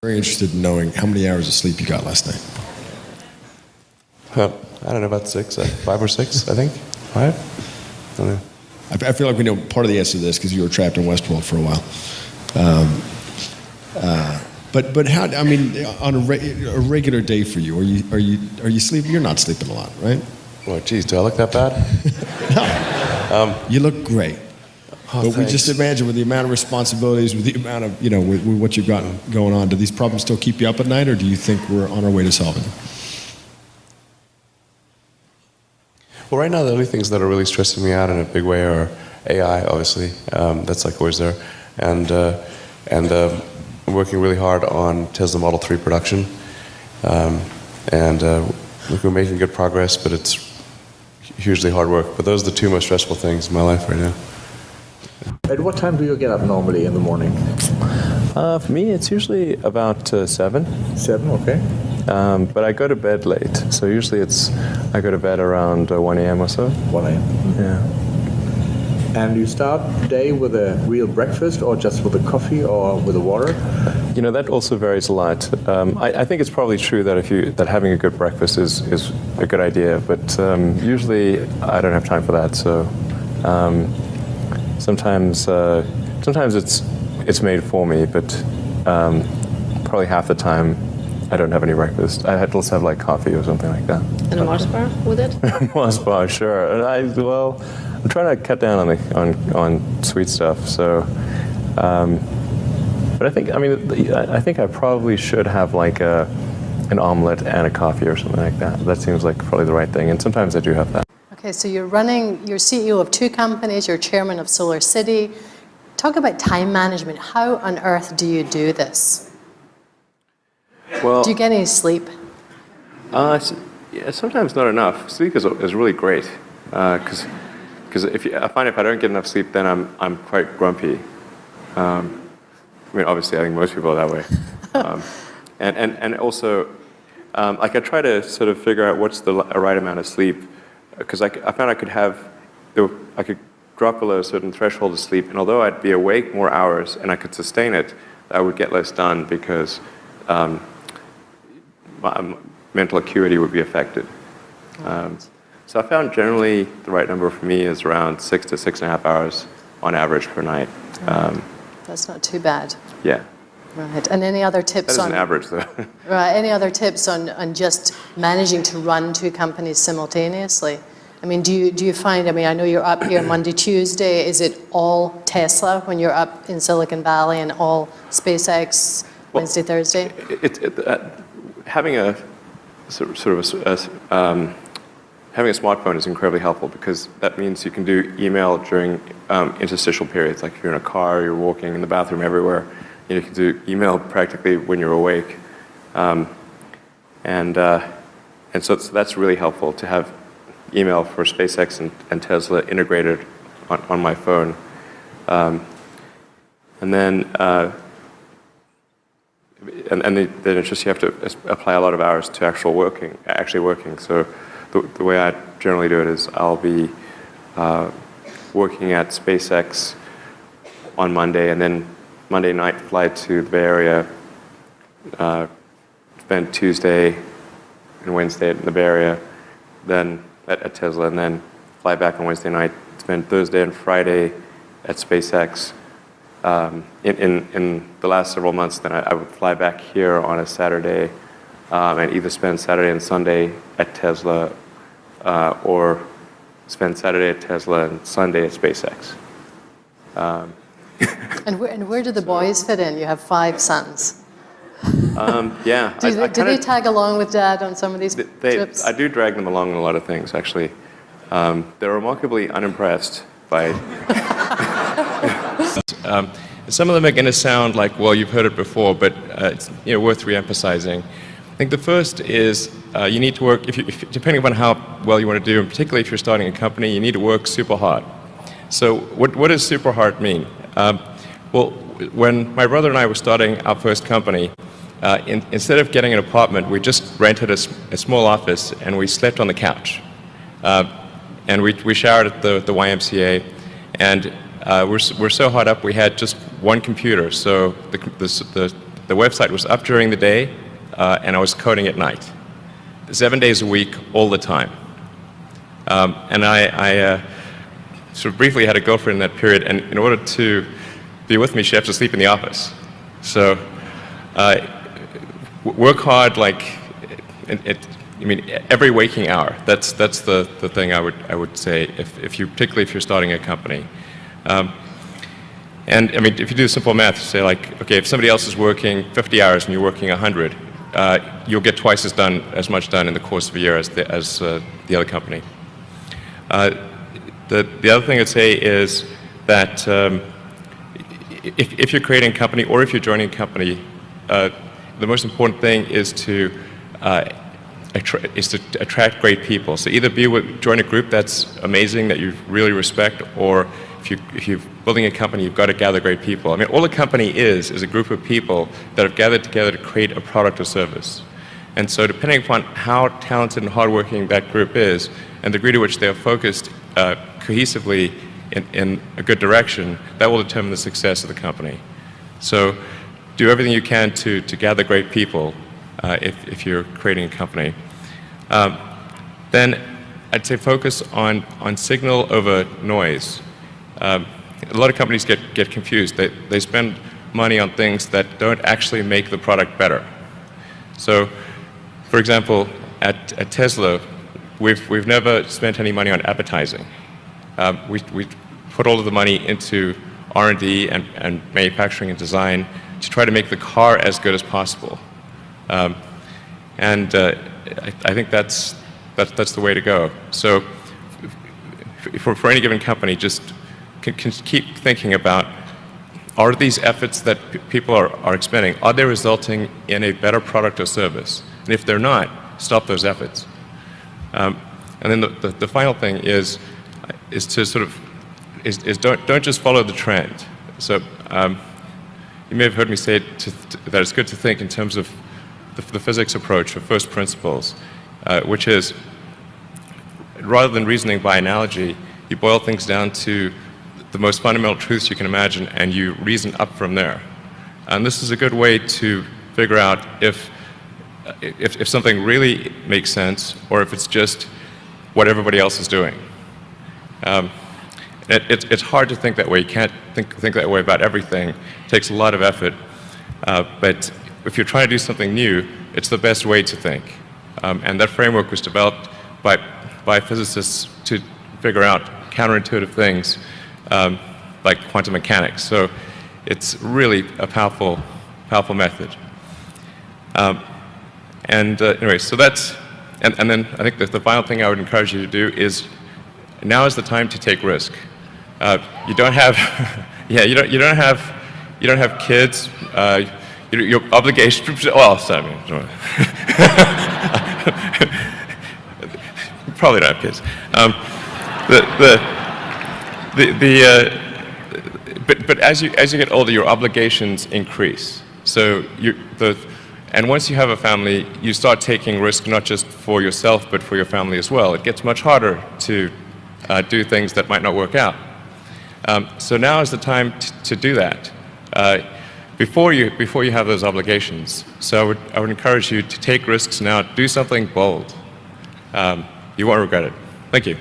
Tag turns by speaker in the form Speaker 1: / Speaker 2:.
Speaker 1: Very interested in knowing how many hours of sleep you got last night.
Speaker 2: I don't know, about 5 or 6, I think. 5? I don't know.
Speaker 1: I feel like we know part of the answer to this because you were trapped in Westworld for a while. But how? I mean, on a regular day for you, are you sleeping? You're not sleeping a lot, right?
Speaker 2: Oh, geez, do I look that bad?
Speaker 1: No. You look great.
Speaker 2: Oh,
Speaker 1: but we just imagine with the amount of responsibilities, with the amount of, with what you've got going on, do these problems still keep you up at night, or do you think we're on our way to solving them?
Speaker 2: Well, right now the only things that are really stressing me out in a big way are AI, obviously. That's like always there. And I'm working really hard on Tesla Model 3 production. We're making good progress, but it's hugely hard work. But those are the two most stressful things in my life right now.
Speaker 3: At what time do you get up normally in the morning?
Speaker 4: For me, it's usually about 7.
Speaker 3: 7, okay.
Speaker 4: But I go to bed late, so usually I go to bed around 1 a.m. or so.
Speaker 3: 1 a.m.
Speaker 4: Yeah.
Speaker 3: And you start the day with a real breakfast, or just with a coffee, or with a water?
Speaker 4: That also varies a lot. I think it's probably true that having a good breakfast is a good idea, but usually I don't have time for that. So sometimes it's made for me, but probably half the time I don't have any breakfast. I had to also have like coffee or something like that.
Speaker 5: And a Mars bar with it?
Speaker 4: Mars bar, sure. And I'm trying to cut down on sweet stuff. So, but I think I probably should have like an omelet and a coffee or something like that. That seems like probably the right thing. And sometimes I do have that.
Speaker 5: Okay, so you're CEO of 2 companies, you're chairman of Solar City. Talk about time management. How on earth do you do this?
Speaker 4: Well,
Speaker 5: do you get any sleep?
Speaker 4: Yeah, sometimes not enough. Sleep is really great because I find if I don't get enough sleep, then I'm quite grumpy. Obviously, I think most people are that way. And also, I try to sort of figure out what's the right amount of sleep, because I found I could drop below a certain threshold of sleep, and although I'd be awake more hours and I could sustain it, I would get less done because my mental acuity would be affected. So I found generally the right number for me is around 6 to 6.5 hours on average per night.
Speaker 5: That's not too bad.
Speaker 4: Yeah.
Speaker 5: Right. And any other tips
Speaker 4: on... That is an average, though.
Speaker 5: Right. Any other tips on just managing to run 2 companies simultaneously? I mean, do you find, I know you're up here Monday, Tuesday. Is it all Tesla when you're up in Silicon Valley, and all SpaceX Wednesday, Thursday?
Speaker 4: Having a having a smartphone is incredibly helpful, because that means you can do email during interstitial periods, like if you're in a car, you're walking in the bathroom, everywhere. You can do email practically when you're awake, and so that's really helpful to have email for SpaceX and Tesla integrated on my phone, and then it's just you have to apply a lot of hours to actually working. So the way I generally do it is I'll be working at SpaceX on Monday, and then Monday night fly to the Bay Area, spend Tuesday and Wednesday in the Bay Area, then at Tesla, and then fly back on Wednesday night, spend Thursday and Friday at SpaceX. In the last several months, then I would fly back here on a Saturday and either spend Saturday and Sunday at Tesla or spend Saturday at Tesla and Sunday at SpaceX.
Speaker 5: And where do the boys fit in? You have 5 sons.
Speaker 4: Yeah.
Speaker 5: Do they tag along with Dad on some of these trips?
Speaker 4: I do drag them along in a lot of things, actually. They're remarkably unimpressed by... some of them are going to sound like, well, you've heard it before, but it's worth re-emphasizing. I think the first is you need to work, depending upon how well you want to do, and particularly if you're starting a company, you need to work super hard. So what does super hard mean? Well, when my brother and I were starting our first company, instead of getting an apartment, we just rented a small office and we slept on the couch. And we showered at the YMCA, and we're so hot up we had just one computer, so the the website was up during the day, and I was coding at night, 7 days a week, all the time. And I sort of briefly had a girlfriend in that period, and in order to be with me, she had to sleep in the office. So work hard, like, every waking hour. That's the thing I would say, particularly if you're starting a company. And I mean, if you do simple math, you say like, okay, if somebody else is working 50 hours and you're working 100, you'll get twice as much done in the course of a year as the other company. The other thing I'd say is that if you're creating a company or if you're joining a company, the most important thing is to attract great people. So either join a group that's amazing, that you really respect, or if you're building a company, you've got to gather great people. I mean, all a company is a group of people that have gathered together to create a product or service. And so depending upon how talented and hardworking that group is, and the degree to which they are focused cohesively in a good direction, that will determine the success of the company. So do everything you can to gather great people if you're creating a company. Then I'd say focus on signal over noise. A lot of companies get confused. They spend money on things that don't actually make the product better. So, for example, at Tesla, we've never spent any money on advertising. We put all of the money into R&D and manufacturing and design to try to make the car as good as possible. And I think that's the way to go. So, for any given company, just can keep thinking about, are these efforts that people are expending, are they resulting in a better product or service? And if they're not, stop those efforts. And then the final thing is to sort of don't just follow the trend. So you may have heard me say that it's good to think in terms of the physics approach, or first principles, which is, rather than reasoning by analogy, you boil things down to the most fundamental truths you can imagine, and you reason up from there. And this is a good way to figure out if something really makes sense, or if it's just what everybody else is doing. It's hard to think that way. You can't think that way about everything. It takes a lot of effort. But if you're trying to do something new, it's the best way to think. And that framework was developed by physicists to figure out counterintuitive things like quantum mechanics. So it's really a powerful method. Anyway, so that's, and then I think that the final thing I would encourage you to do is, now is the time to take risk. You don't have, yeah, you don't have kids. Your obligation. Well, sorry, probably don't have kids. But as you get older, your obligations increase. So and once you have a family, you start taking risk not just for yourself, but for your family as well. It gets much harder to do things that might not work out. So now is the time to do that before you have those obligations. So I would encourage you to take risks now. Do something bold. You won't regret it. Thank you.